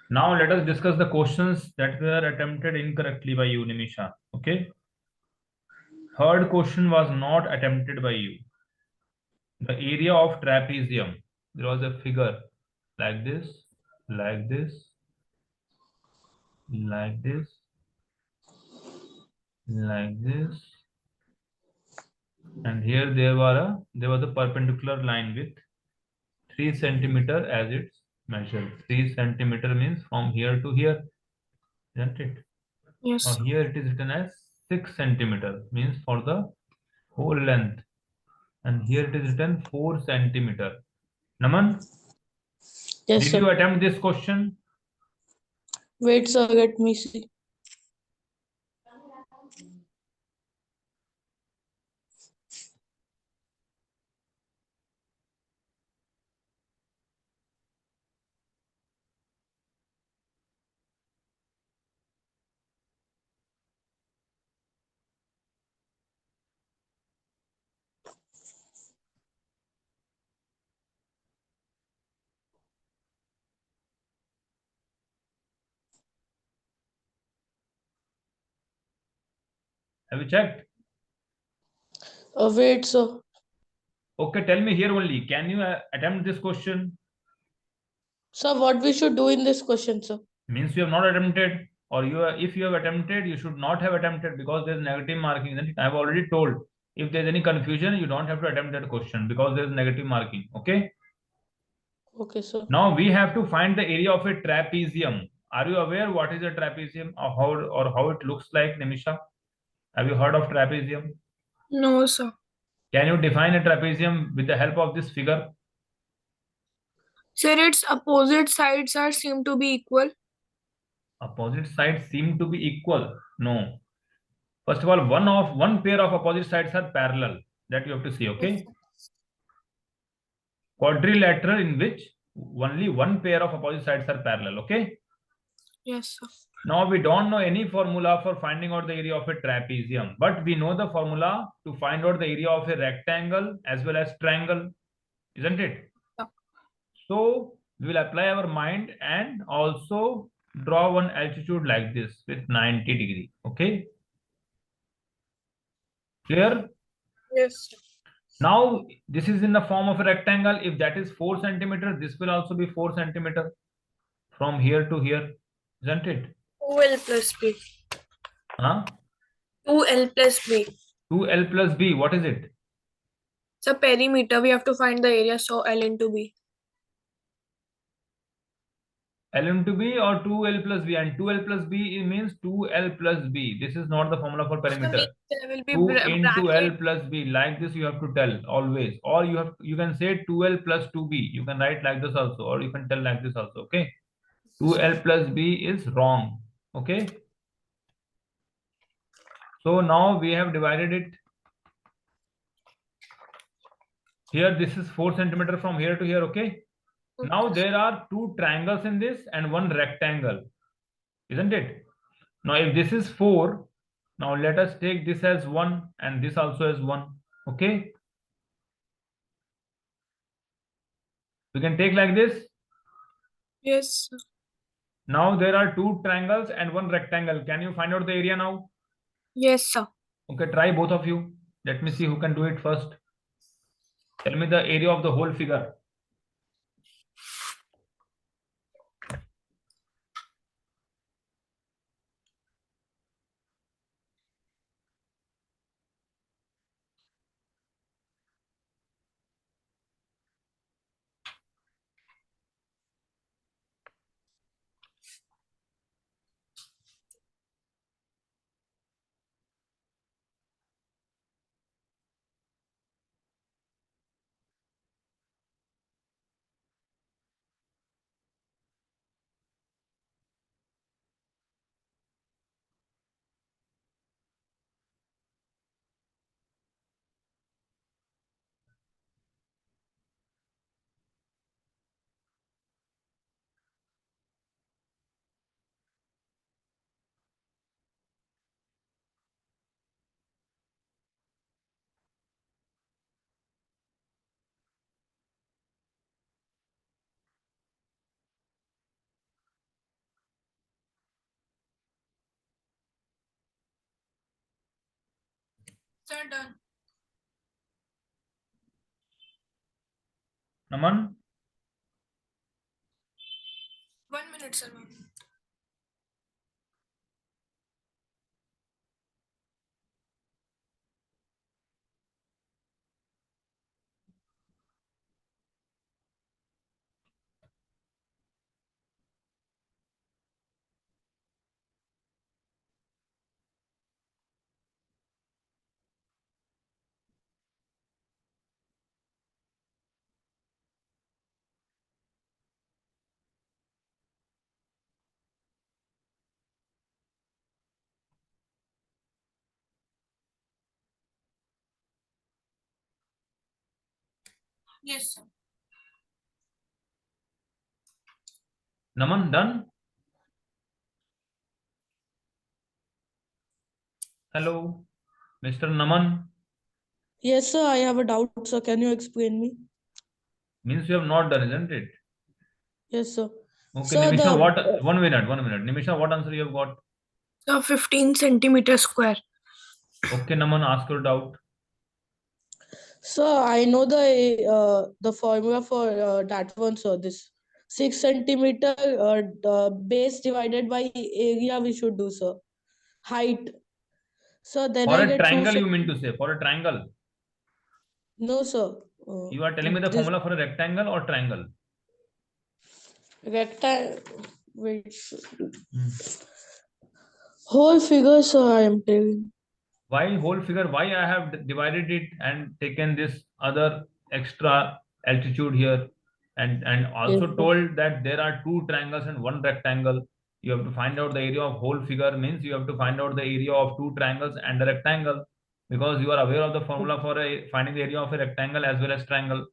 Now let us discuss the questions that were attempted incorrectly by you, Nimisha. Okay. Third question was not attempted by you. The area of trapezium. There was a figure like this, like this, like this, like this, and here there was a perpendicular line with 3 centimeter as its measure. 3 centimeter means from here to here, isn't it? Yes, Now sir. here it is written as 6 centimeter means for the whole length, and here it is written 4 centimeter. Naman, Yes, did sir. you attempt this question? Wait, sir. Let me see. Have you checked? Wait, sir. Okay, tell me here only. Can you attempt this question? Sir, what we should do in this question, sir? Means you have not attempted, or if you have attempted, you should not have attempted because there's negative marking. Then I have already told. If there's any confusion, you don't have to attempt that question because there's negative marking. Okay. Okay, sir. Now we have to find the area of a trapezium. Are you aware what is a trapezium or how it looks like, Nimisha? Have you heard of trapezium? No, sir. Can you define a trapezium with the help of this figure? Sir, its opposite sides are seem to be equal. Opposite sides seem to be equal. No. First of all, one pair of opposite sides are parallel. That you have to see. Yes, Okay. sir. Quadrilateral in which only one pair of opposite sides are parallel. Okay. Yes, sir. Now we don't know any formula for finding out the area of a trapezium, but we know the formula to find out the area of a rectangle as well as triangle, isn't it? Yeah. So we will apply our mind and also draw one altitude like this with 90 degree. Okay, clear? Yes, sir. Now this is in the form of a rectangle. If that is 4 centimeter, this will also be 4 centimeter from here to here, isn't it? 2L plus B. Huh? 2L plus B. 2L plus B, what is it? It's a perimeter. We have to find the area, so L into B. L into B or 2L plus B, and 2L plus B means 2L plus B. This is not the formula for So perimeter. there will be 2 into L bracket. plus B, like this you have to tell always, or you can say 2L plus 2B. You can write like this also, or you can tell like this also. Okay, 2L plus B is wrong. Okay, so now we have divided it. Here this is 4 centimeter from here to here. Okay, now there are two triangles in this and one rectangle, isn't it? Now if this is 4, now let us take this as 1 and this also as 1. Okay, we can take like this. Yes, sir. Now there are two triangles and one rectangle. Can you find out the area now? Yes, sir. Okay, try both of you. Let me see who can do it first. Tell me the area of the whole figure. Sir, done. Naman? 1 minute, sir. Yes, sir. Naman, done? Hello, Mr. Naman? Yes, sir, I have a doubt, sir. Can you explain me? Means you have not done, isn't it? Yes, sir. Okay, Sir, Nimisha, the what? 1 minute. Nimisha, what answer you have got? Sir, 15 centimeter square. Okay, Naman, ask your doubt. sir, I know the formula for that one, sir. This 6 centimeter the base divided by area we should do, sir. Height. So then For I a get two. triangle, you mean to say? For a triangle. No, sir. You are telling me the This formula for a rectangle or triangle? rectangle. Wait. Hmm. Whole figure, sir. I am telling. Why whole figure? Why I have divided it and taken this other extra altitude here, and Yes, also sir. told that there are two triangles and one rectangle. You have to find out the area of whole figure, means you have to find out the area of two triangles and a rectangle, because you are aware of the formula for finding the area of a rectangle as well as triangle.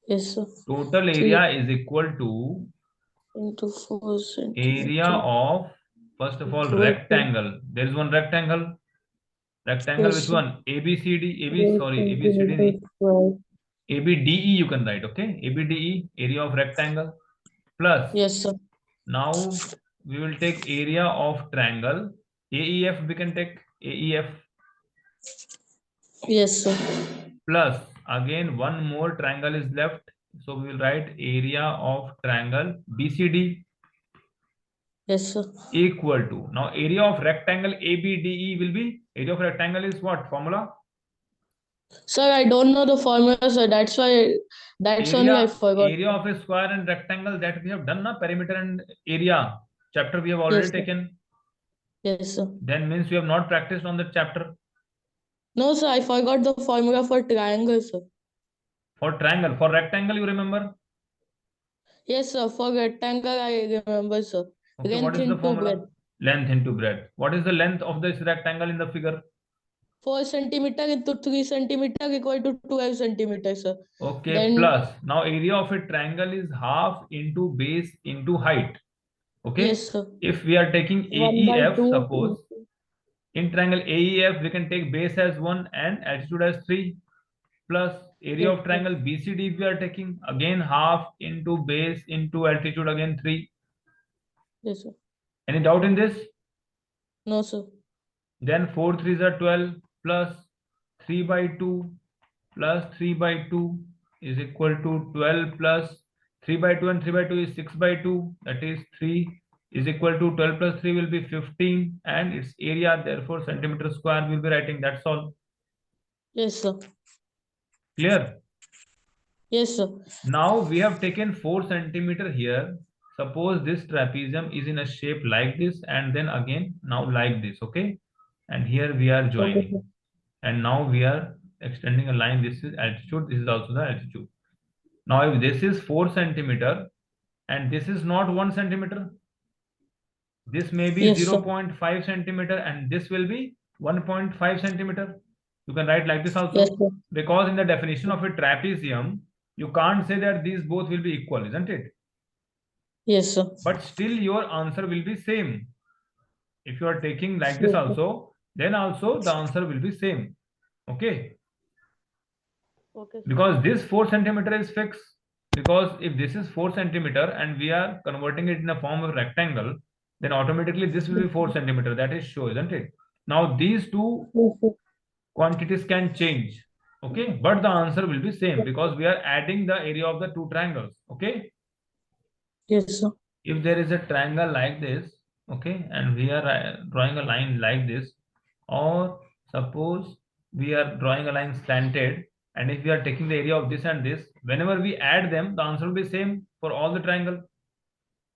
Yes, sir. Total 3 area is equal to into 4 area centimeter. of, first of all, Equal to. rectangle. There is one rectangle. Rectangle, which Yes, sir. one? ABCD, AB, 4 sorry, centimeter ABCD, square. ABDE you can write, okay? ABDE, area of rectangle, plus, Yes, sir. now we will take area of triangle. AEF we can take, AEF, Yes, sir. plus, again one more triangle is left. So we will write area of triangle BCD Yes, sir. equal to, now area of rectangle ABDE will be, area of rectangle is what? Formula? Sir, I don't know the formula, sir. That's only I forgot. Area of a square and rectangle, that we have done, na, perimeter and area chapter we have already Yes, sir. taken. Yes, sir. Then means we have not practiced on that chapter. No, sir, I forgot the formula for triangle, sir. For triangle, for rectangle you remember? Yes, sir. For rectangle, I remember, sir. Okay, what Length is the into formula? breadth. Length into breadth. What is the length of this rectangle in the figure? 4 centimeter into 3 centimeter equal to 12 centimeter, sir. Okay, Then, plus, now area of a triangle is half into base into height. Okay, yes, sir. if we are taking 1 by AEF, 2. suppose in triangle AEF we can take base as 1 and altitude as 3, plus area Yes, of sir. triangle BCD we are taking again half into base into altitude again 3. Yes, sir. Any doubt in this? No, sir. Then 4 3s are 12, plus 3 by 2 plus 3 by 2 is equal to 12, plus 3 by 2 and 3 by 2 is 6 by 2, that is 3 is equal to 12 plus 3 will be 15, and its area therefore centimeter square will be writing. That's all. Yes, sir. Clear? Yes, sir. Now we have taken 4 centimeter here. Suppose this trapezium is in a shape like this, and then again now like this, okay? And here we are Okay, sir. joining, and now we are extending a line. This is altitude, this is also the altitude. Now if this is 4 centimeter and this is not 1 centimeter, this may be Yes, sir. 0.5 centimeter and this will be 1.5 centimeter. You can write like this Yes, also, sir. because in the definition of a trapezium, you can't say that these both will be equal, isn't it? Yes, sir. But still your answer will be same. If you are taking like this Yes, sir. also, then also the answer will be same. Okay? Okay, sir. Because this 4 centimeter is fixed. Because if this is 4 centimeter and we are converting it in a form of rectangle, then automatically this will be 4 centimeter. That is sure, isn't it? Now these two Yes, sir. quantities can change. Okay, but the answer will be same because we are adding the area of the two triangles. Okay, Yes, sir. if there is a triangle like this, okay, and we are drawing a line like this, or suppose we are drawing a line slanted, and if we are taking the area of this and this, whenever we add them, the answer will be same for all the triangle,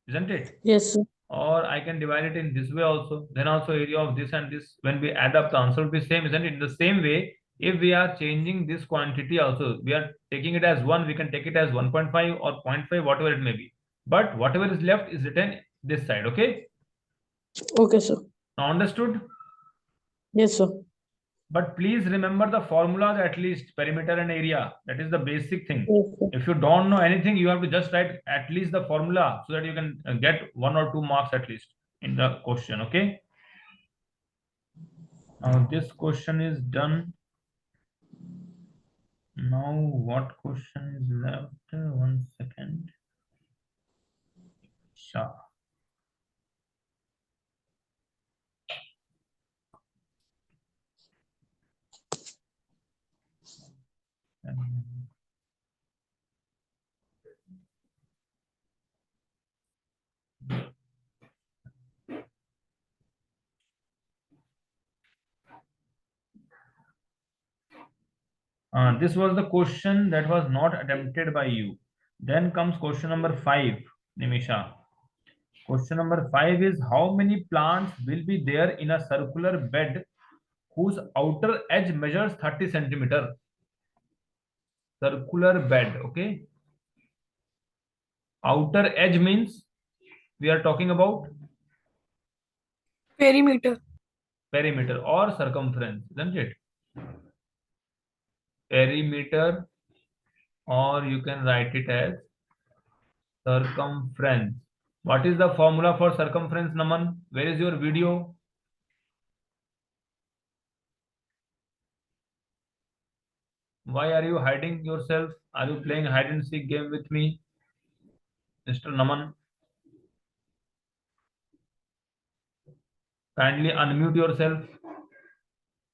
isn't it? Yes, sir. Or I can divide it in this way also. Then also area of this and this, when we add up, the answer will be same, isn't it? In the same way, if we are changing this quantity also, we are taking it as 1, we can take it as 1.5 or 0.5, whatever it may be. But whatever is left is written this side, okay? Okay, sir. Now understood? Yes, sir. But please remember the formulas at least, perimeter and area. That is the basic thing. Yes, sir. If you don't know anything, you have to just write at least the formula so that you can get 1 or 2 marks at least in the question, okay? Now this question is done. Now what question is left? 1 second. Sure. This was the question that was not attempted by you. Then comes question number 5, Nimisha. Question number 5 is how many plants will be there in a circular bed whose outer edge measures 30 centimeter? Circular bed, okay? Outer edge means we are talking about Perimeter. perimeter or circumference, isn't it? Perimeter, or you can write it as circumference. What is the formula for circumference, Naman? Where is your video? Why are you hiding yourself? Are you playing hide and seek game with me, Mr. Naman? Kindly unmute yourself.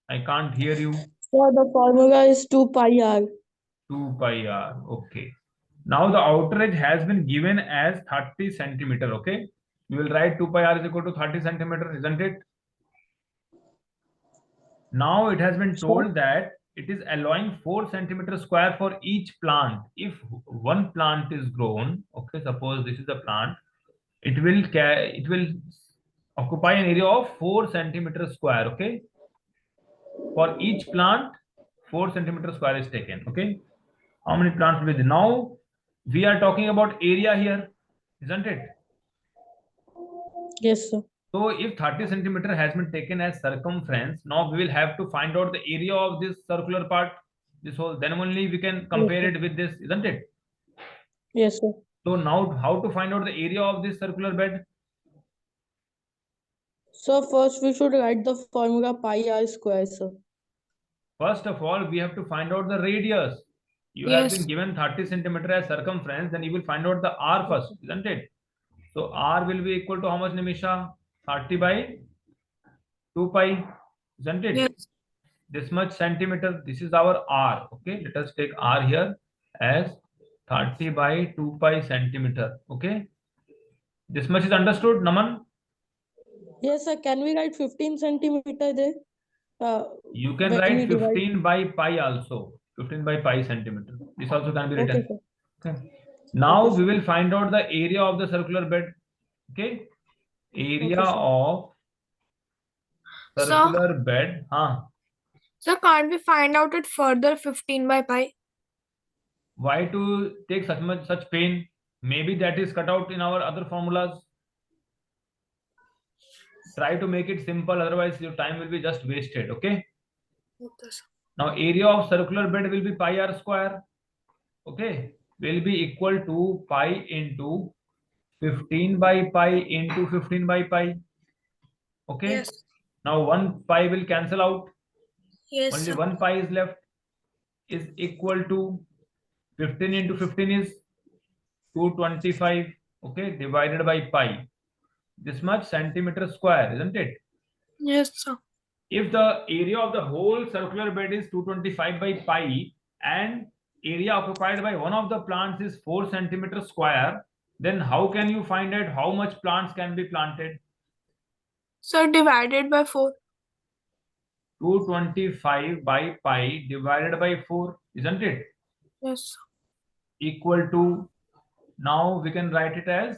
I can't hear you. Sir, the formula is 2 pi r. 2 pi r. Okay. Now the outer edge has been given as 30 centimeter. Okay. You will write 2 pi r is equal to 30 centimeter, isn't it? Now it has been told that it is allowing 4 centimeter square for each plant. If one plant is grown, okay, suppose this is a plant, it will occupy an area of 4 centimeter square. Okay. For each plant, 4 centimeter square is taken. Okay. How many plants will be there? Now we are talking about area here, isn't it? Yes, sir. So if 30 centimeter has been taken as circumference, now we will have to find out the area of this circular part, this whole, then only we can compare it with this, isn't it? Yes, sir. So now how to find out the area of this circular bed? So first we should write the formula pi r square, sir. First of all, we have to find out the radius. You have been Yes. given 30 centimeter as circumference, then you will find out the r first, isn't it? So r will be equal to how much, Nimisha? 30 by 2 pi, isn't it? Yes. This much centimeter. This is our r. Okay, let us take r here as 30 by 2 pi centimeter. Okay, this much is understood, Naman? Yes, sir. Can we write 15 centimeter there? You can when write we divide- 15 by pi also. 15 by pi centimeter. This also can be written. Okay, sir. Okay. Now Okay, we will find out the area of the circular bed. Okay, area Okay, sir. of Sir, circular bed. sir, can't we find out it further 15 by pi? Why to take such pain? Maybe that is cut out in our other formulas. Try to make it simple, otherwise your time will be just wasted. Okay. Okay, sir. Now area of circular bed will be pi r square. Okay, will be equal to pi into 15 by pi into 15 by pi. Okay. Yes. Now 1 pi will cancel out. Yes, Only sir. 1 pi is left, is equal to 15 into 15 is 225. Okay, divided by pi. This much centimeter square, isn't it? Yes, sir. If the area of the whole circular bed is 225 by pi and area occupied by one of the plants is 4 centimeters square, then how can you find out how much plants can be planted? Sir, divided by 4. 225 by pi divided by 4, isn't it? Yes, sir. Equal to, now we can write it as,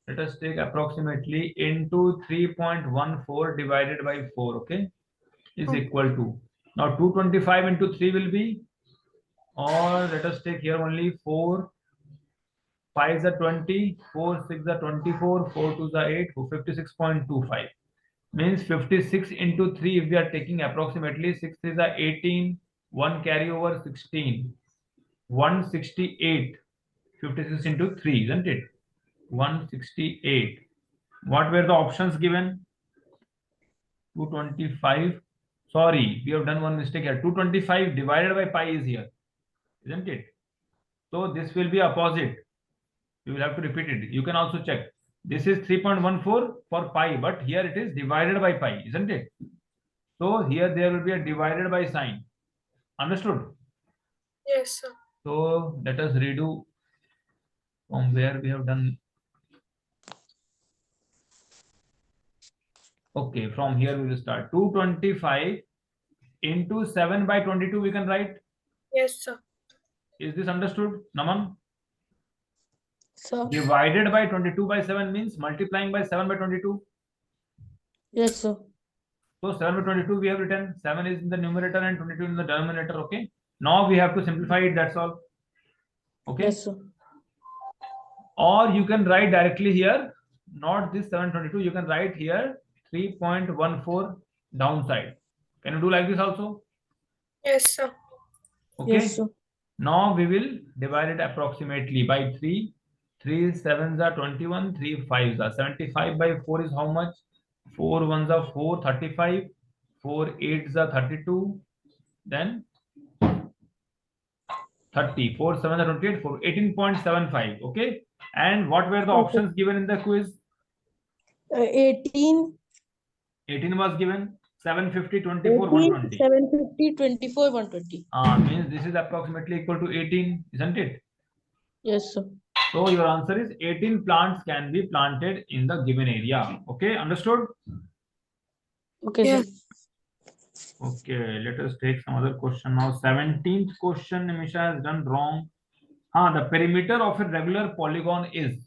let us take approximately into 3.14 divided by 4, okay, is Okay. equal to, now 225 into 3 will be, or let us take here only 4, 5 is a 20, 4, 6 is a 24, 4 2 is a 8, 56.25. Means 56 into 3, if we are taking approximately 6 is a 18, 1 carry over 16, 168, 56 into 3, isn't it? 168. What were the options given? 225. Sorry, we have done one mistake here. 225 divided by pi is here, isn't it? So this will be opposite. You will have to repeat it. You can also check. This is 3.14 for pi, but here it is divided by pi, isn't it? So here there will be a divided by sign. Understood? Yes, sir. So let us redo from where we have done. Okay, from here we will start. 225 into 7 by 22 we can write. Yes, sir. Is this understood, Naman? Sir. Divided by 22 by 7 means multiplying by 7 by 22. Yes, sir. So 7 by 22 we have written. 7 is in the numerator and 22 in the denominator. Okay. Now we have to simplify it. That's all. Okay. Yes, sir. Or you can write directly here. Not this 722. You can write here 3.14 downside. Can you do like this also? Yes, sir. Okay. Yes, sir. Now we will divide it approximately by 3. 3 7s are 21. 3 5s are 75 by 4 is how much? 4 1s are 4, 35. 4 8s are 32. Then 30. 4 7 are 28. 4 18.75. Okay. And what were the Okay. options given in the quiz? 18, 18 was given. 750, 24, 18, 120. 750, 24, 120. Means this is approximately equal to 18, isn't it? Yes, sir. So your answer is 18 plants can be planted in the given area. Okay, understood? Okay, Yes. sir. Okay, let us take some other question now. 17th question, Nimisha has done wrong. The perimeter of a regular polygon is.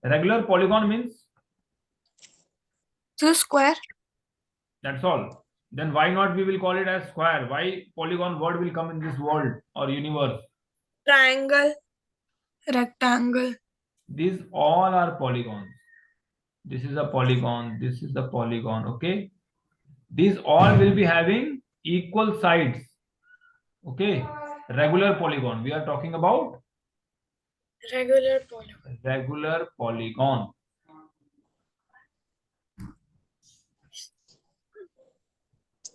Regular polygon means? So square. That's all. Then why not we will call it as square? Why polygon word will come in this world or universe? Triangle. Rectangle. These all are polygons. This is a polygon. This is the polygon. Okay. These all will be having equal sides. Okay. Regular polygon. We are talking about Regular polygon. regular polygon.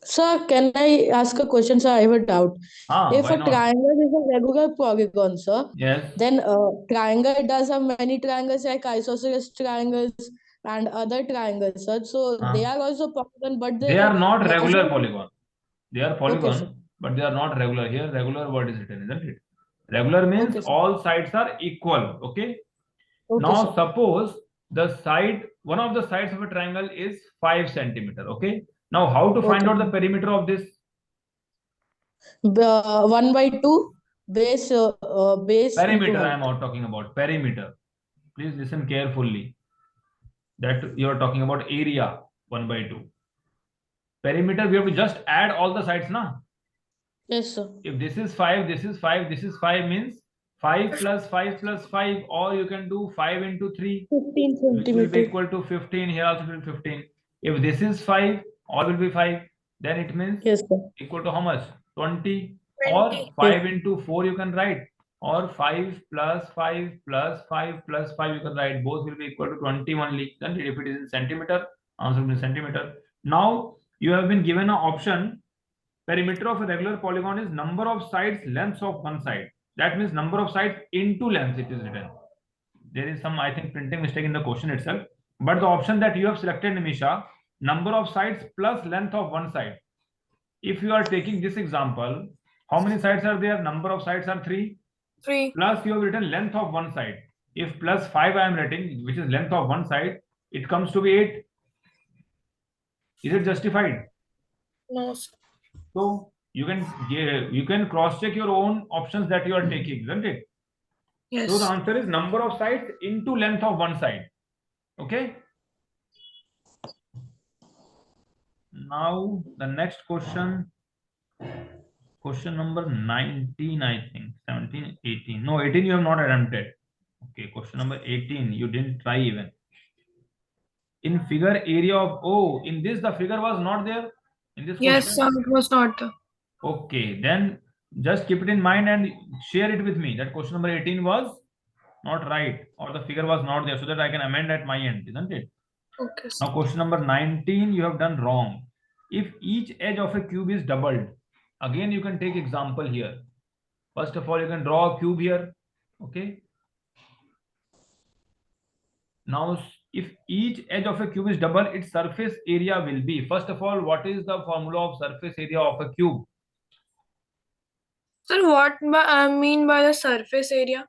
Sir, can I ask a question, sir? I have a doubt. If Why a not? triangle is a regular polygon, sir, Yes. then triangle does have many triangles like isosceles triangles and other triangles, sir. So they are also polygon, but They are not regular measure. polygon. They are Okay, polygon, sir. but they are not regular. Here, regular word is written, isn't it? Regular means Okay, sir. all sides are equal. Okay. Okay, Now sir. suppose the side, one of the sides of a triangle is 5 centimeter. Okay. Now how to find Okay. out the perimeter of this? 1 by 2 base base into Perimeter I height. am out talking about. Perimeter. Please listen carefully. That you are talking about area 1 by 2. Perimeter we have to just add all the sides now. Yes, sir. If this is 5, this is 5, this is 5 means 5 plus 5 plus 5, or you can do 5 into 3, 15 which will be centimeter. equal to 15. Here also will be 15. If this is 5, all will be 5. Then it means Yes, sir. equal to how much? 20. 20. Or 5 into 4 you can write. Or 5 plus 5 plus 5 plus 5 you can write. Both will be equal to 20 only. Then if it is in centimeter, answer will be centimeter. Now you have been given an option. Perimeter of a regular polygon is number of sides lengths of one side. That means number of sides into length it is written. There is some, I think, printing mistake in the question itself. But the option that you have selected, Nimisha, number of sides plus length of one side. If you are taking this example, how many sides are there? Number of sides are 3. 3. Plus you have written length of one side. If plus 5 I am writing, which is length of one side, it comes to be 8. Is it justified? No, sir. So you can cross check your own options that you are taking, isn't it? Yes. So the answer is number of sides into length of one side. Okay. Now the next question number 19, I think 17, 18. No, 18 you have not attempted. Okay, question number 18 you didn't try even. In figure area of O, in this the figure was not there in this Yes, question. sir. It was not there. Okay, then just keep it in mind and share it with me that question number 18 was not right or the figure was not there, so that I can amend at my end, isn't it? Okay, sir. Now question number 19 you have done wrong. If each edge of a cube is doubled, again you can take example here. First of all, you can draw a cube here. Okay. Now if each edge of a cube is double, its surface area will be, first of all, what is the formula of surface area of a cube? Sir, what mean by the surface area?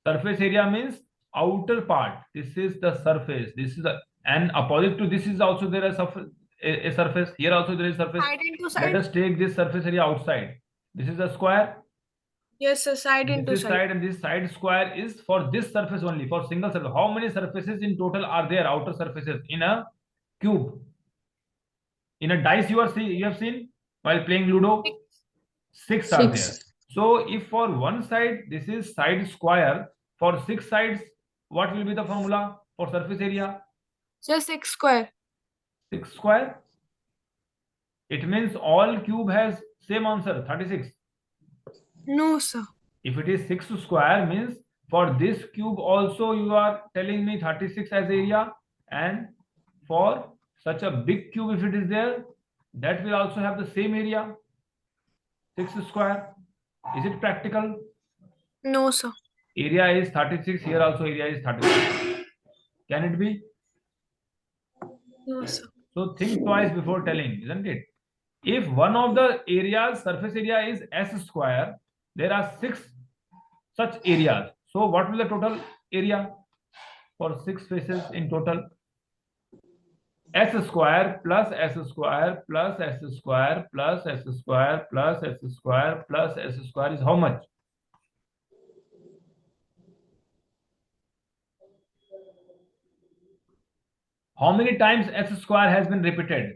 Surface area means outer part. This is the surface. This is and opposite to this is also there a surface. Here also there is surface. Side into Let side. us take this surface area outside. This is a square. Yes, sir. Side into This is side. side and this side square is for this surface only, for single surface. How many surfaces in total are there, outer surfaces, in a cube? In a dice you have seen while playing Ludo? 6 are there. So if for one side this is side square, for 6 sides, what will be the formula for surface area? Just 6 square. 6 square. It means all cube has same answer, 36. No, sir. If it is 6 square, means for this cube also you are telling me 36 as area, and for such a big cube if it is there, that will also have the same area, 6 square. Is it practical? No, sir. Area is 36, here also area is 36. Can it be? No, sir. So think twice before telling, isn't it? If one of the areas, surface area is S square, there are 6 such areas. So what will the total area for 6 faces in total? S square plus S square plus S square plus S square plus S square plus S square is how much? How many times S square has been repeated?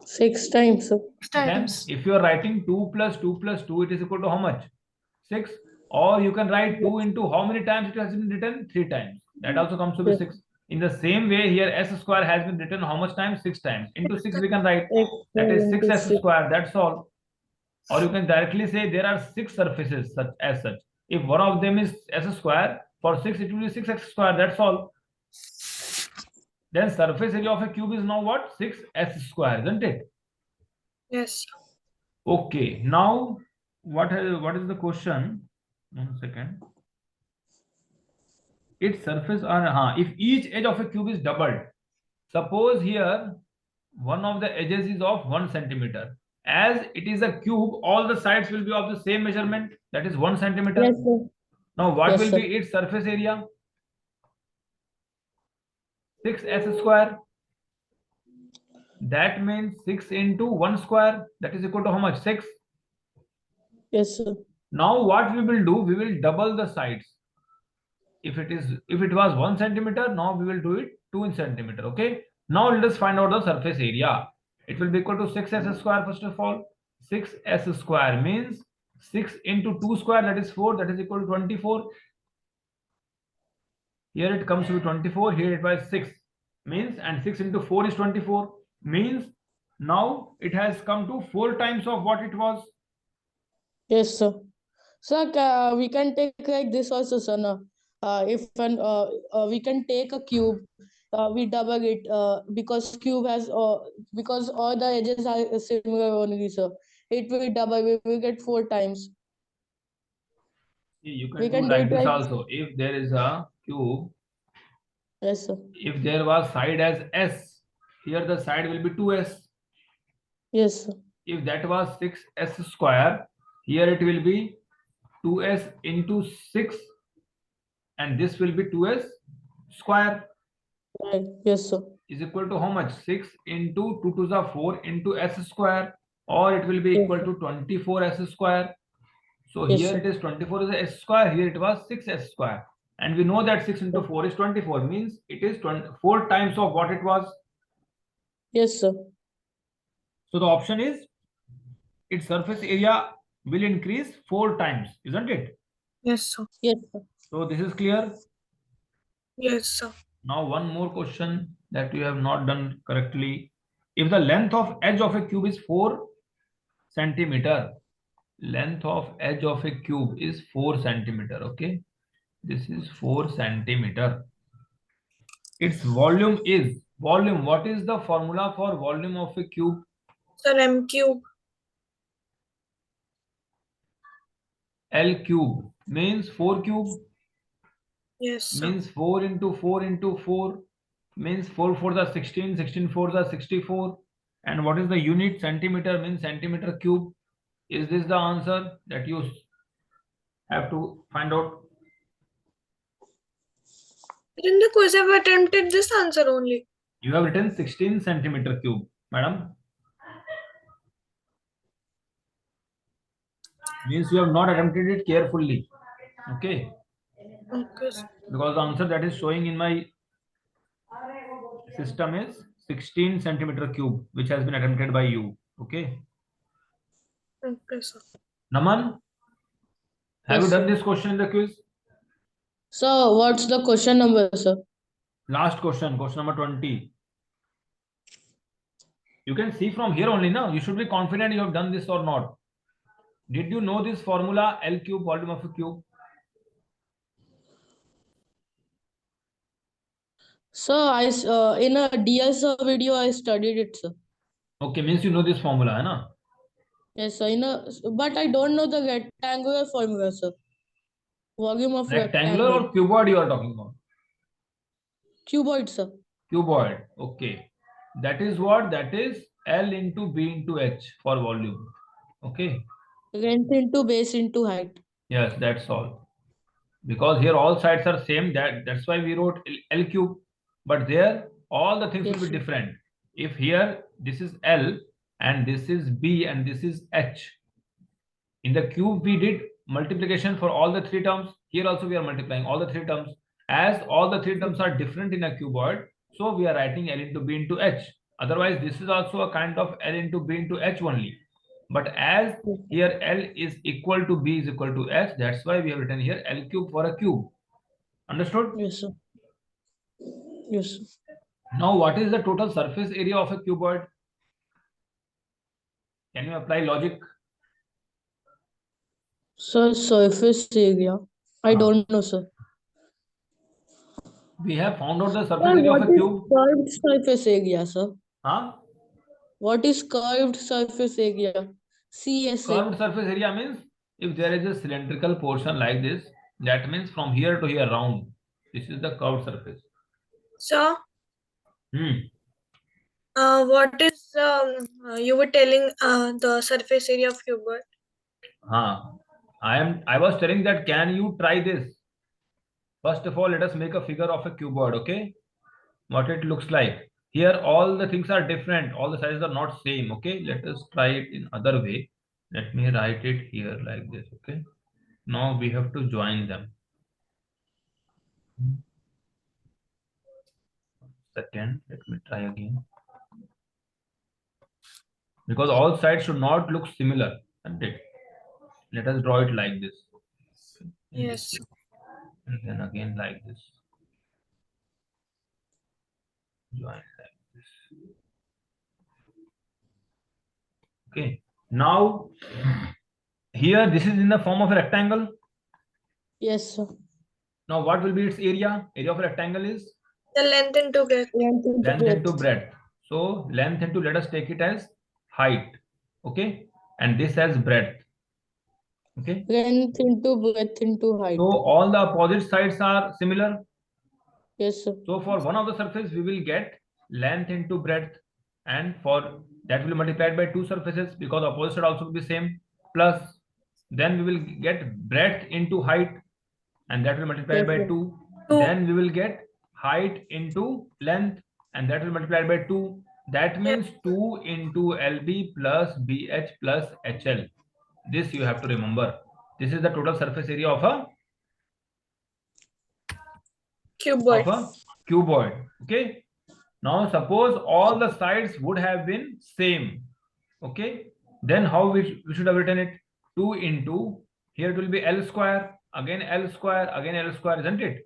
6 times, sir. Then if you are writing 2 plus 2 plus 2, it is equal to how much? 6. Or you can write 2 into how many times it has been written? 3 times. That also comes to be 6. In the same way, here S square has been written how much times? 6 times. Into 6 we can write. That is 6S square. That's all. Or you can directly say there are 6 surfaces as such. If one of them is S square, for 6 it will be 6x square. That's all. Then surface area of a cube is now what? 6S square, isn't it? Yes. Okay. Now, what is the question? 1 second. Its surface are if each edge of a cube is doubled. Suppose here one of the edges is of 1 centimeter. As it is a cube, all the sides will be of the same measurement. That is 1 centimeter. Yes, sir. Now, what Yes, will sir. be its surface area? 6S square. That means 6 into 1 square. That is equal to how much? 6. Yes, sir. Now, what we will do? We will double the sides. If it was 1 centimeter, now we will do it 2 centimeter. Okay. Now let us find out the surface area. It will be equal to 6S square. First of all, 6S square means 6 into 2 square, that is 4. That is equal to 24. Here it comes to 24. Here it was 6 means, and 6 into 4 is 24 means. Now it has come to 4 times of what it was. Yes, sir. Sir, we can take like this also, sir. No? We can take a cube, we double it because cube has because all the edges are similar only, sir. It will double. We will get 4 times. You We can can do do like it this like- also. If there is a cube, Yes, sir. if there was side as S, here the side will be 2s. Yes, sir. If that was 6s square, here it will be 2s into 6, and this will be 2s square Right. Yes, sir. is equal to how much? 6 into 2 to the 4 into s square, or it will be Yes, equal sir. to 24s square. So Yes, here sir. it is 24 is s square, here it was 6s square, and we know that 6 into 4 is 24, means it is 4 times of what it was. Yes, sir. So the option is its surface area will increase 4 times, isn't it? Yes, sir. Yes, sir. So this is clear. Yes, sir. Now one more question that you have not done correctly. If the length of edge of a cube is 4 centimeter, length of edge of a cube is 4 centimeter, okay? This is 4 centimeter. Its volume is, volume, what is the formula for volume of a cube? Sir, M cube. L cube means 4 cube, Yes, sir. means 4 into 4 into 4, means 4 for the 16, 16 for the 64. And what is the unit? Centimeter means centimeter cube. Is this the answer that you have to find out? In the quiz, I've attempted this answer only. You have written 16 centimeter cube, madam. Means you have not attempted it carefully. Okay. Okay, sir. Because the answer that is showing in my system is 16 centimeter cube, which has been attempted by you. Okay. Okay, sir. Naman, have you Yes, done sir. this question in the quiz? So, what's the question number, sir? Last question, question number 20. You can see from here only now. You should be confident you have done this or not. Did you know this formula L cube, volume of a cube? Sir, in a DL sir video, I studied it, sir. Okay, means you know this formula, hai na? Yes, sir. But I don't know the rectangular formula, sir. Volume of Rectangular rectangle. or cuboid you are talking about? Cuboid, sir. Cuboid. Okay. That is what? That is L into B into H for volume. Okay. Length into base into height. Yes, that's all. Because here all sides are same. That's why we wrote L cube. But there all the things Yes, will be sir. different. If here this is L and this is B and this is H. In the cube we did multiplication for all the 3 terms. Here also we are multiplying all the 3 terms. As all the 3 terms are different in a cuboid, so we are writing L into B into H. Otherwise this is also a kind of L into B into H only. But as here L is equal to B is equal to H, that's why we have written here L cube for a cube. Understood? Yes, sir. Yes, sir. Now what is the total surface area of a cuboid? Can you apply logic? Sir, surface area. I don't know, sir. We have found out the Sir, surface area of what a is cube. curved surface area, sir? Huh? What is curved surface area? CSA. Curved surface area means if there is a cylindrical portion like this, that means from here to here round. This is the curved surface. Sir, Hmm. what is you were telling the surface area of cuboid? I was telling that can you try this? First of all, let us make a figure of a cuboid, okay? What it looks like. Here all the things are different, all the sizes are not same, okay? Let us try it in other way. Let me write it here like this, okay? Now we have to join them. Second, let me try again. Because all sides should not look similar, isn't it? Let us draw it like this. Yes. And then again like this. Join like this. Okay. Now here this is in the form of a rectangle. Yes, sir. Now what will be its area? Area of a rectangle is The length into breadth. length into breadth. So length into, let us take it as height. Okay. And this as breadth. Okay. Length into breadth into height. So all the opposite sides are similar. Yes, sir. So for one of the surface we will get length into breadth, and for that will be multiplied by two surfaces because opposite also will be same, plus then we will get breadth into height, and that will multiply Yes, by sir. 2. Two. Then we will get height into length, and that will multiply by 2. That means 2 into LB plus BH plus HL. This you have to remember. This is the total surface area of a Cuboid. cuboid. Okay. Now suppose all the sides would have been same. Okay. Then how we should have written it? 2 into, here it will be L square, again L square, again L square, isn't it?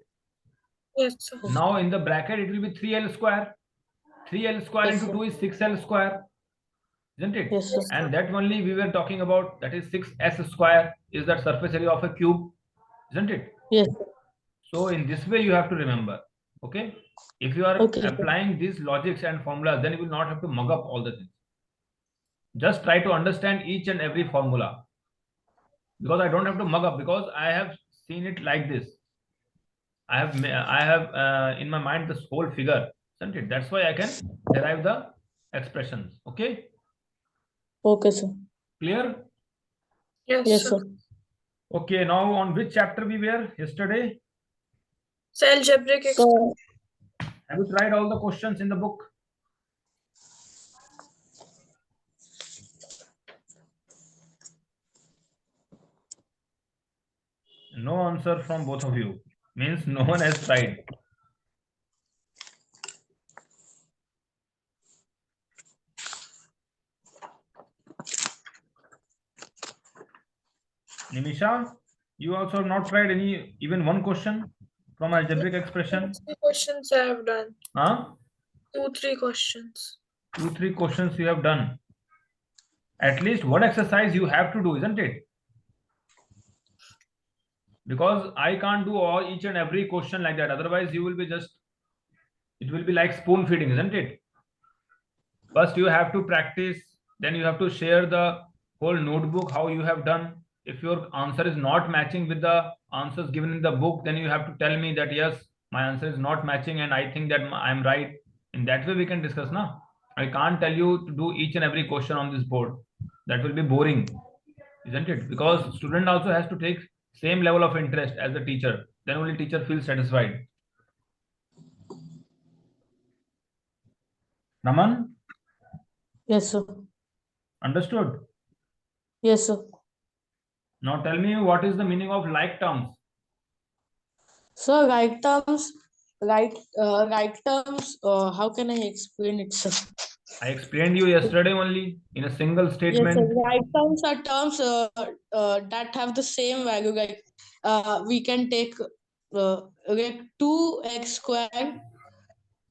Yes, sir. Now in the bracket it will be 3L square. 3L square Yes, into sir. 2 is 6L square, isn't it? Yes, sir. And that only we were talking about, that is 6S square is the surface area of a cube, isn't it? Yes, sir. So in this way you have to remember. Okay. If you are Okay, sir. applying these logics and formulas, then you will not have to mug up all the things. Just try to understand each and every formula, because I don't have to mug up, because I have seen it like this. I have in my mind this whole figure, isn't it? That's why I can derive the expressions. Okay. Okay, sir. Clear? Yes, Yes, sir. sir. Okay. Now on which chapter we were yesterday? So algebraic expressions. So, Have you tried all the questions in the book? No answer from both of you. Means no one has tried. Nimisha, you also have not tried even one question from algebraic expression? 3 questions I have done. Huh? 2-3 questions. 2-3 questions you have done. At least one exercise you have to do, isn't it? Because I can't do each and every question like that. Otherwise, you will be it will be like spoon feeding, isn't it? First, you have to practice. Then you have to share the whole notebook, how you have done. If your answer is not matching with the answers given in the book, then you have to tell me that, yes, my answer is not matching and I think that I'm right. In that way, we can discuss now. I can't tell you to do each and every question on this board. That will be boring, isn't it? Because student also has to take same level of interest as the teacher. Then only teacher feels satisfied. Naman, yes, sir. understood? Yes, sir. Now tell me, what is the meaning of like terms? So, right terms, right terms, how can I explain it, sir? I explained you yesterday only in a single Yes, sir. statement. Right terms are terms that have the same value. Like, we can take like 2x squared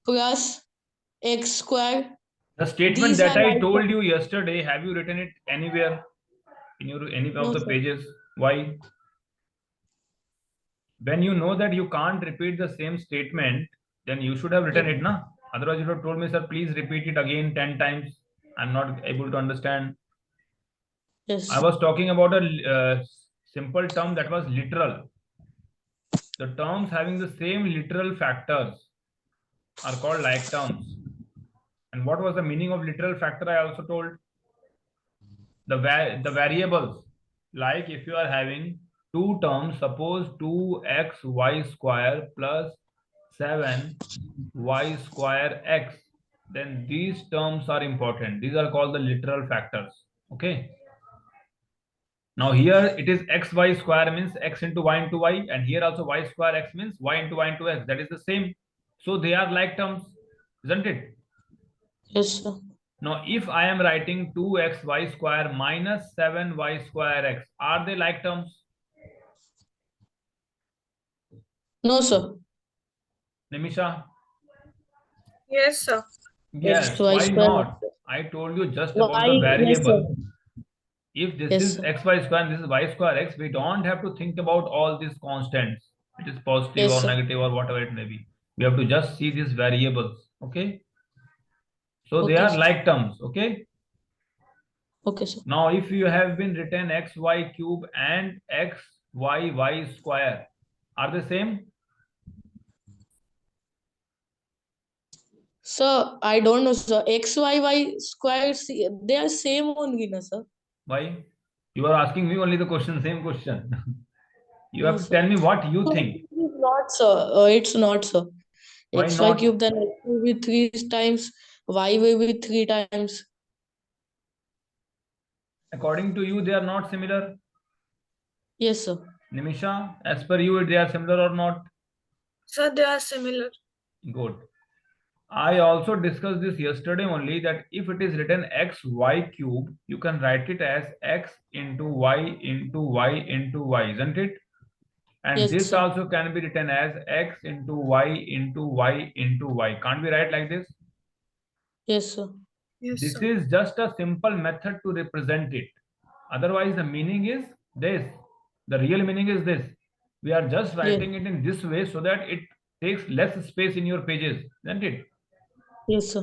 plus x squared. The statement These that are I right told terms. you yesterday, have you written it anywhere in any of No, the sir. pages? Why? When you know that you can't repeat the same statement, then you should have written Yes, it, na? Otherwise, you would have told me, sir, please repeat it again 10 times. I'm not able to understand. yes, I was talking about a simple term that was literal. The terms having the same literal factors are called like terms. And what was the meaning of literal factor? I also told the variables. Like if you are having two terms, suppose 2xy square plus 7y square x, then these terms are important. These are called the literal factors. Okay. Now here it is xy square means x into y, and here also y square x means y into x. That is the same. So they are like terms, isn't it? yes, sir. Now, if I am writing 2xy square minus 7y square x, are they like terms? No, sir. Nimisha? Yes, sir. Yes, X, Y why square. not? I told you just about the Y, yes, sir. variable. If this Yes, is sir. xy square and this is y square x, we don't have to think about all these constants. It is positive Yes, or sir. negative or whatever it may be. We have to just see these variables. Okay. So they Okay, are sir. like terms. Okay. Okay, sir. Now, if you have been written xy cube and xy square, are they same? Sir, I don't know, sir. X, Y, Y square, they are same only, na, sir? Why? You are asking me only the question, same question. You No, have to sir. tell me what you So think. it is not, sir. It's not, sir. Why X, Y not? cube, then X will be 3 times, Y will be 3 times. According to you, they are not similar. Yes, sir. Nimisha, as per you, they are similar or not? Sir, they are similar. Good. I also discussed this yesterday only, that if it is written xy cube, you can write it as x into y into y into y, isn't it? And Yes, this sir. also can be written as x into y into y into y. Can't we write like this? Yes, sir. Yes, This sir. is just a simple method to represent it. Otherwise, the meaning is this. The real meaning is this. We are just Yes, writing it in this way so that it takes less space in your pages, isn't it? yes, sir.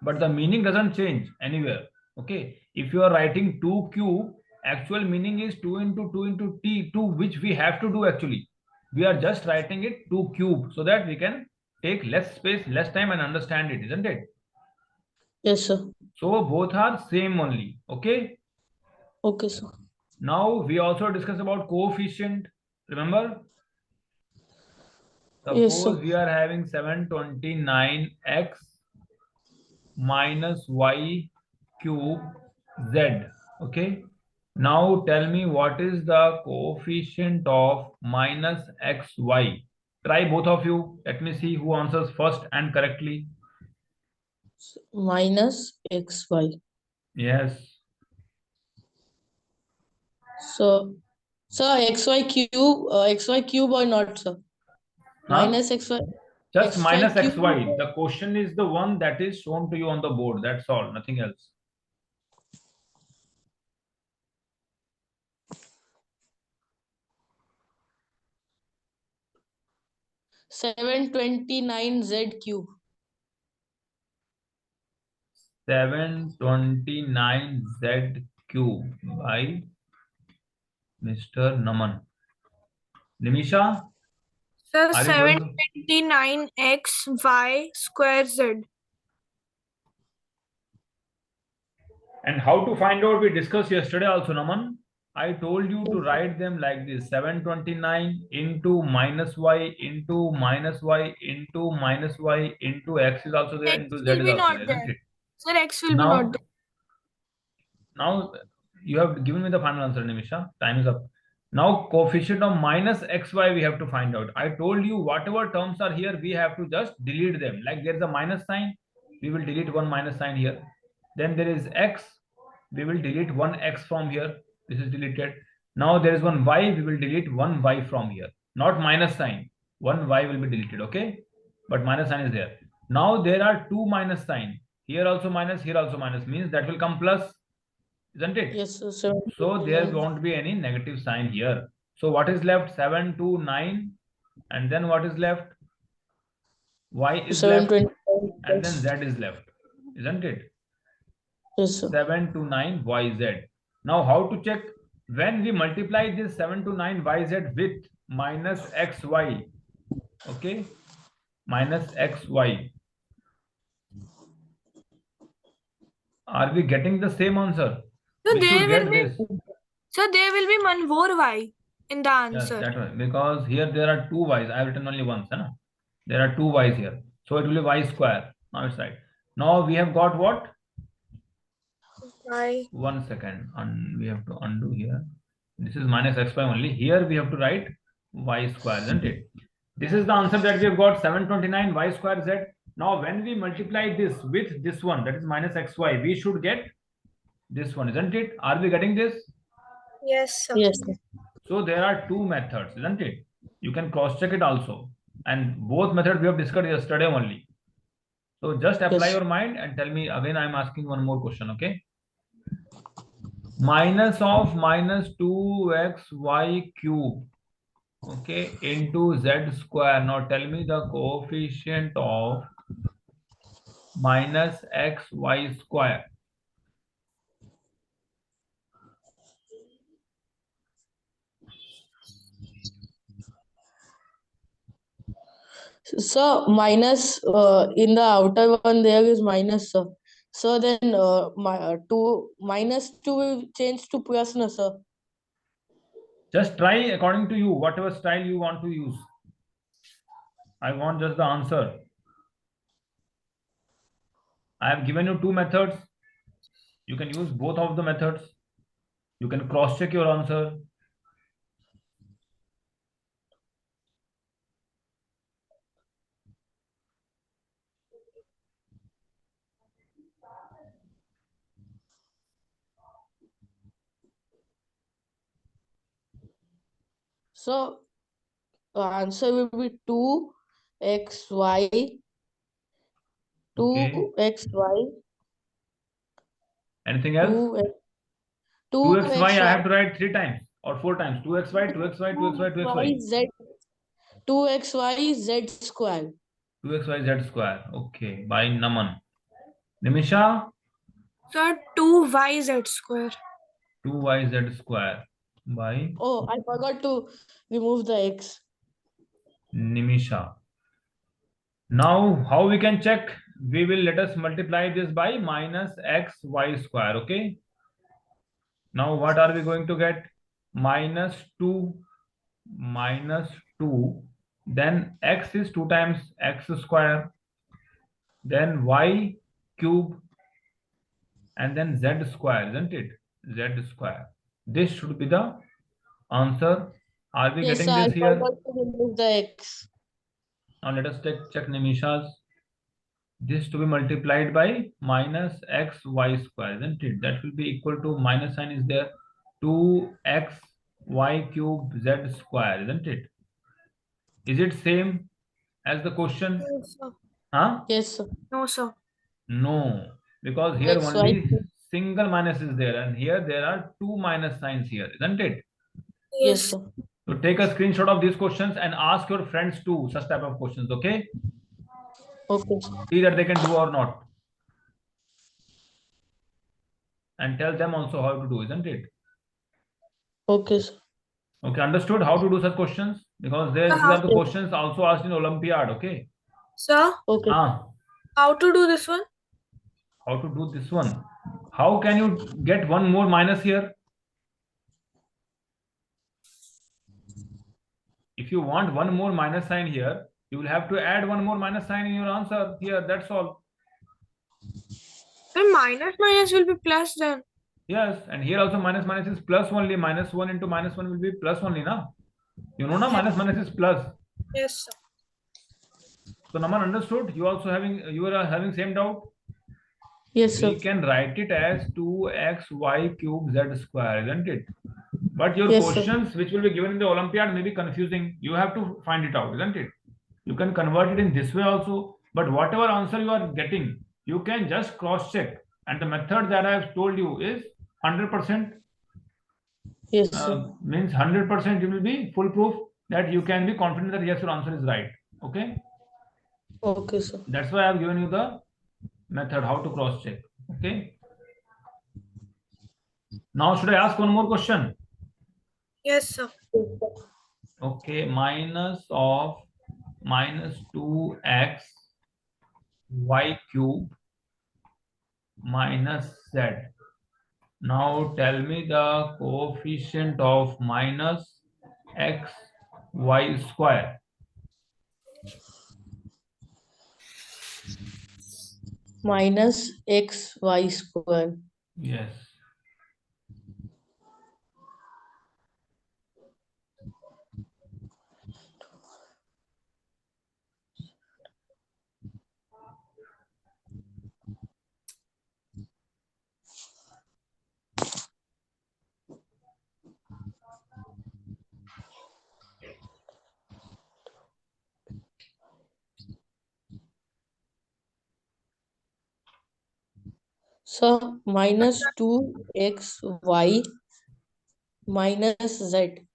But the meaning doesn't change anywhere. Okay, if you are writing 2 cube, actual meaning is 2 into 2 into t, 2, which we have to do actually. We are just writing it 2 cube so that we can take less space, less time and understand it, isn't it? Yes, sir. So both are same only. Okay, Okay, sir. now we also discuss about coefficient. Remember, Yes, sir. suppose we are having 729x minus y cube z. Okay, now tell me what is the coefficient of minus xy. Try both of you. Let me see who answers first and correctly. Minus XY. Yes. So, sir, XY cube or not, sir? Huh? Minus XY, Just XY minus cube. xy. The question is the one that is shown to you on the board. That's all. Nothing else. 729Z cube. 729z cube by Mr. Naman. Nimisha, Sir, are you going to? 729x y square z. And how to find out, we discussed yesterday also, Naman. I told you to write them like this: 729 into minus y into minus y into minus y into x is also there, X into z will is be also not there, isn't there. it? Sir, x will be not Now, there. now you have given me the final answer, Nimisha. Time is up. Now, coefficient of minus xy we have to find out. I told you whatever terms are here, we have to just delete them. Like there is a minus sign, we will delete one minus sign here. Then there is x, we will delete one x from here. This is deleted. Now there is one y, we will delete one y from here. Not minus sign. One y will be deleted, okay? But minus sign is there. Now there are two minus sign. Here also minus, here also minus, means that will come plus, isn't it? Yes, sir. So there 729. won't be any negative sign here. So what is left? 7 to 9. And then what is left? Y is left. 729 And then plus. Z is left. Isn't it? Yes, sir. 7 to 9 YZ. Now how to check? When we multiply this 7 to 9 YZ with minus XY. Okay? Minus XY. Are we getting the same answer? So We should there will get be, this. so there will be one more y in the Yes, answer. that one. Because here there are two y's. I have written only once. Huh? There are two y's here. So it will be y square. Now it's right. Now we have got what? Y. 1 second. And we have to undo here. This is minus x y only. Here we have to write y square, isn't it? This is the answer that we have got, 729 y square z. Now when we multiply this with this one, that is minus xy, we should get this one, isn't it? Are we getting this? Yes, sir. Yes, sir. So there are two methods, isn't it? You can cross check it also. And both methods we have discussed yesterday only. So just apply Yes. your mind and tell me again. I'm asking one more question, okay? Minus of minus 2xy cube, okay, into z square. Now tell me the coefficient of minus xy square. Sir, minus in the outer one there is minus, sir. So then minus 2 will change to plus, no, sir. Just try according to you, whatever style you want to use. I want just the answer. I have given you two methods. You can use both of the methods. You can cross check your answer. So answer will be 2xy, Okay. 2xy, Anything else? 2xy, I have to write 3 times or 4 times. 2xy, 2xy, 2xy, 2xy. 2xy z square. 2xy z square. Okay. By Naman. Nimisha? Sir, 2yz square. 2yz square. By Oh, I forgot to remove the x. Nimisha. Now, how we can check? We will let us multiply this by minus xy square. Okay. Now, what are we going to get? Minus 2, then x is 2 times x square, then y cube, and then z square, isn't it? Z square. This should be the answer. Are we Yes, getting sir, I this here? forgot to remove the x. Now let us check Nimisha's. This to be multiplied by minus xy square, isn't it? That will be equal to minus sign is there. 2xy cube z square, isn't it? Is it same as the question? Yes, sir. Huh? Yes, sir. No, sir. No, because here xy only single minus is there, and here there are two minus signs here, isn't it? Yes, Yes. sir. So take a screenshot of these questions and ask your friends too such type of questions, okay? Okay, sir. See that they can do or not. And tell them also how to do, isn't it? Okay, sir. Okay, understood how to do such questions? Because these are the questions also asked in Olympiad, okay? Sir, Okay. how to do this one? How to do this one? How can you get one more minus here? If you want one more minus sign here, you will have to add one more minus sign in your answer here. That's all. Then minus will be plus then. Yes, and here also minus is plus only. Minus 1 into minus 1 will be plus only, na? You know, na? Minus is plus. Yes, sir. So Naman understood. You are having same doubt. Yes, sir. We can write it as 2xy cube z square, isn't it? But your Yes, sir. questions which will be given in the Olympiad may be confusing. You have to find it out, isn't it? You can convert it in this way also. But whatever answer you are getting, you can just cross check. And the method that I have told you is 100%. Yes, sir. Means 100% it will be foolproof that you can be confident that yes, your answer is right. Okay. Okay, sir. That's why I have given you the method how to cross check. Okay. Now should I ask one more question? Yes, sir. Okay, minus of minus 2x y cube minus z. Now tell me the coefficient of minus x y square. Minus xy square. Yes. So minus 2xy minus z.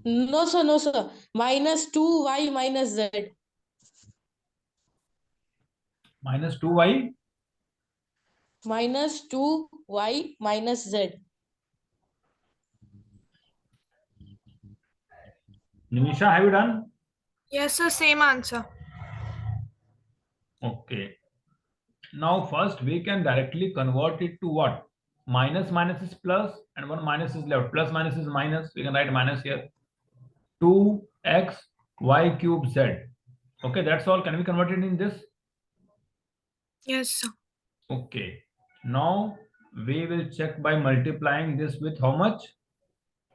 No, sir, no, sir. Minus 2y minus z. Minus 2y Minus 2y minus z. Nimisha, have you done? Yes, sir. Same answer. Okay. Now first we can directly convert it to what? Minus minus is plus and one minus is left. Plus minus is minus. We can write minus here. 2x y cube z. Okay, that's all. Can we convert it in this? Yes, sir. Okay. Now we will check by multiplying this with how much?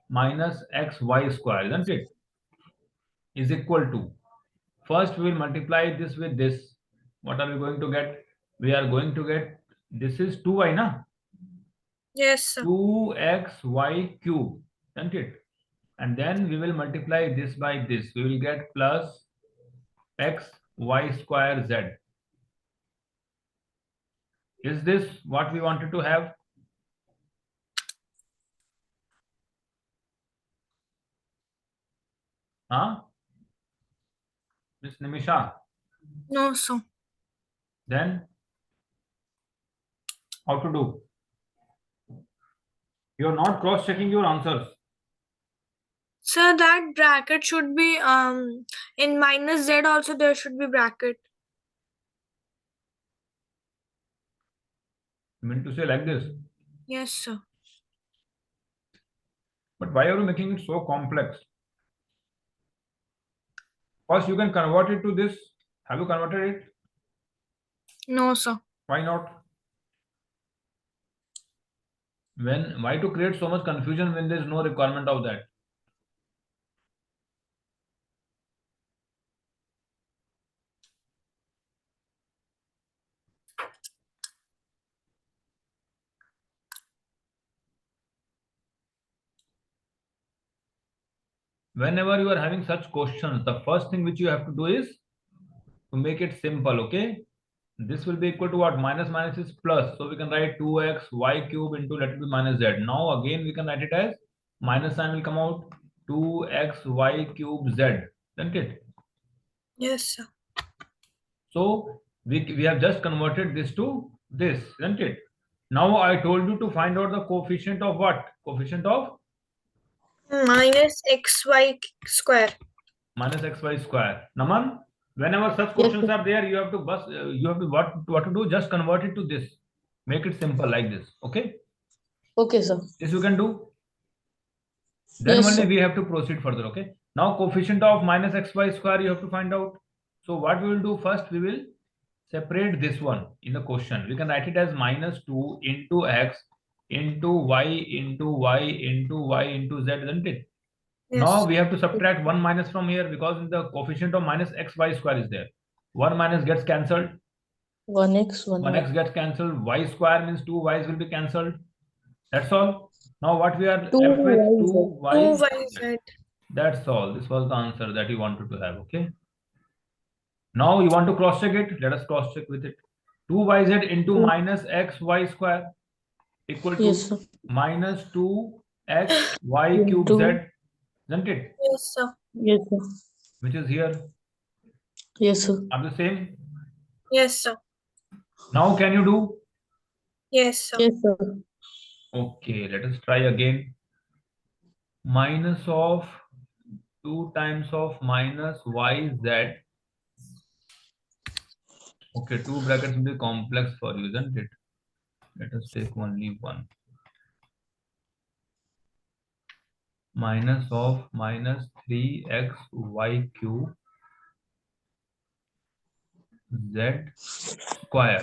Minus xy square, isn't it? Is equal to. First we will multiply this with this. What are we going to get? We are going to get, this is 2y, na? Yes, sir. 2xy cube, isn't it? And then we will multiply this by this. We will get plus xy square z. Is this what we wanted to have? Huh? Miss Nimisha? No, sir. Then how to do? You are not cross-checking your answers. Sir, that bracket should be in minus z also there should be bracket. I mean to say like this. Yes, sir. But why are you making it so complex? First, you can convert it to this. Have you converted it? No, sir. Why not? Why to create so much confusion when there is no requirement of that? Whenever you are having such questions, the first thing which you have to do is to make it simple, okay? This will be equal to what? Minus minus is plus. So we can write 2x y cube into, let it be minus z. Now again we can write it as minus sign will come out 2x y cube z. Isn't it? Yes, sir. So we have just converted this to this, isn't it? Now I told you to find out the coefficient of what? Coefficient of Minus xy square. minus xy square. Naman, whenever such Yes, questions sir. are there, you have to what to do? Just convert it to this. Make it simple like this. Okay, Okay, sir. this you can do. Then Yes, only sir. we have to proceed further. Okay. Now coefficient of minus xy square you have to find out. So what we will do first? We will separate this one in the question. We can write it as minus 2 into x into y into y into y into z, isn't it? Now Yes. we have to subtract 1 minus from here because in the coefficient of minus xy square is there. 1 minus gets cancelled. 1x, 1x gets cancelled. Y square means 2 y's will be cancelled. That's all. Now what we are 2 left with? y, 2 y. 2yz. That's all. This was the answer that you wanted to have. Okay. Now you want to cross check it. Let us cross check with it. 2yz into minus xy square equal Yes, to sir. minus 2xy cube Into, z, isn't it? Yes, sir. yes, sir. Which is here. Yes, sir. Are the same? Yes, sir. Now can you do? Yes, sir. Yes, sir. Okay, let us try again. Minus of 2 times of minus yz. Okay, two brackets will be complex for you, isn't it? Let us take only one. Minus of minus 3xy cube z square.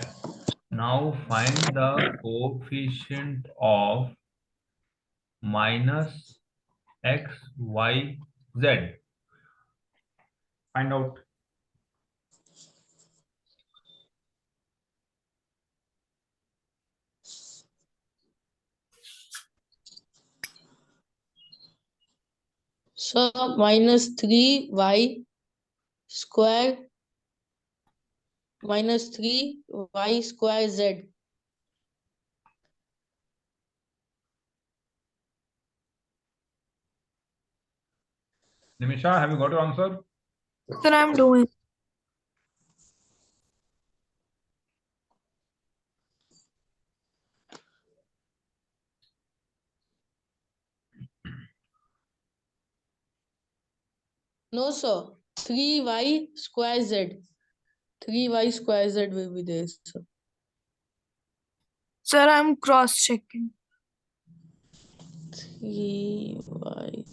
Now find the coefficient of minus x, y, z. Find out. So minus 3y square minus 3y square z. Nimisha, have you got your answer? Sir, I'm doing. No, sir. 3y square z. 3y square z will be there, sir. Sir, I'm cross-checking. 3y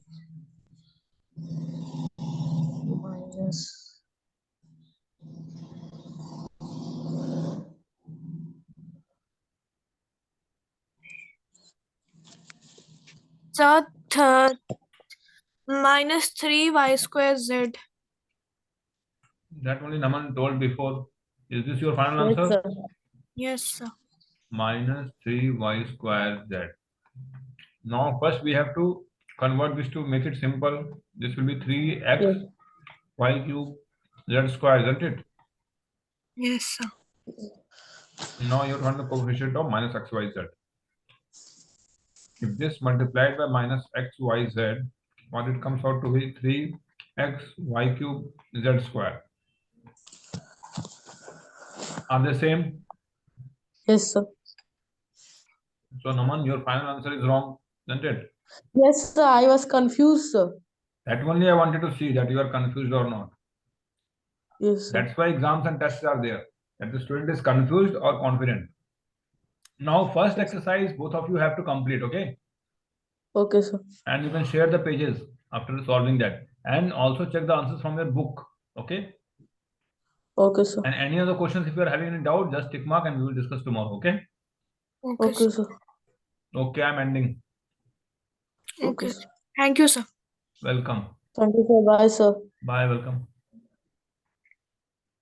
minus. Sir, minus 3y square z. That only Naman told before. Is this your final Yes, answer? sir. Yes, sir. Minus 3y square z. Now first we have to convert this to make it simple. This will be 3x Yes. y cube z square, isn't it? Yes, sir. Now you find the coefficient of minus x, y, z. If this multiplied by minus x, y, z, what it comes out to be 3x y cube z square. Are they same? Yes, sir. So Naman, your final answer is wrong, isn't it? Yes, sir. I was confused, sir. That only I wanted to see that you are confused or not. Yes, sir. That's why exams and tests are there. That the student is confused or confident. Now, first exercise, both of you have to complete, okay? Okay, sir. And you can share the pages after solving that. And also check the answers from your book, okay? Okay, sir. And any other questions, if you are having any doubt, just tick mark and we will discuss tomorrow, okay? Okay, Okay, sir. sir. Okay, I'm ending. Okay, Okay. sir. Thank you, sir. Welcome. Thank you, sir. Bye, sir. Bye, welcome.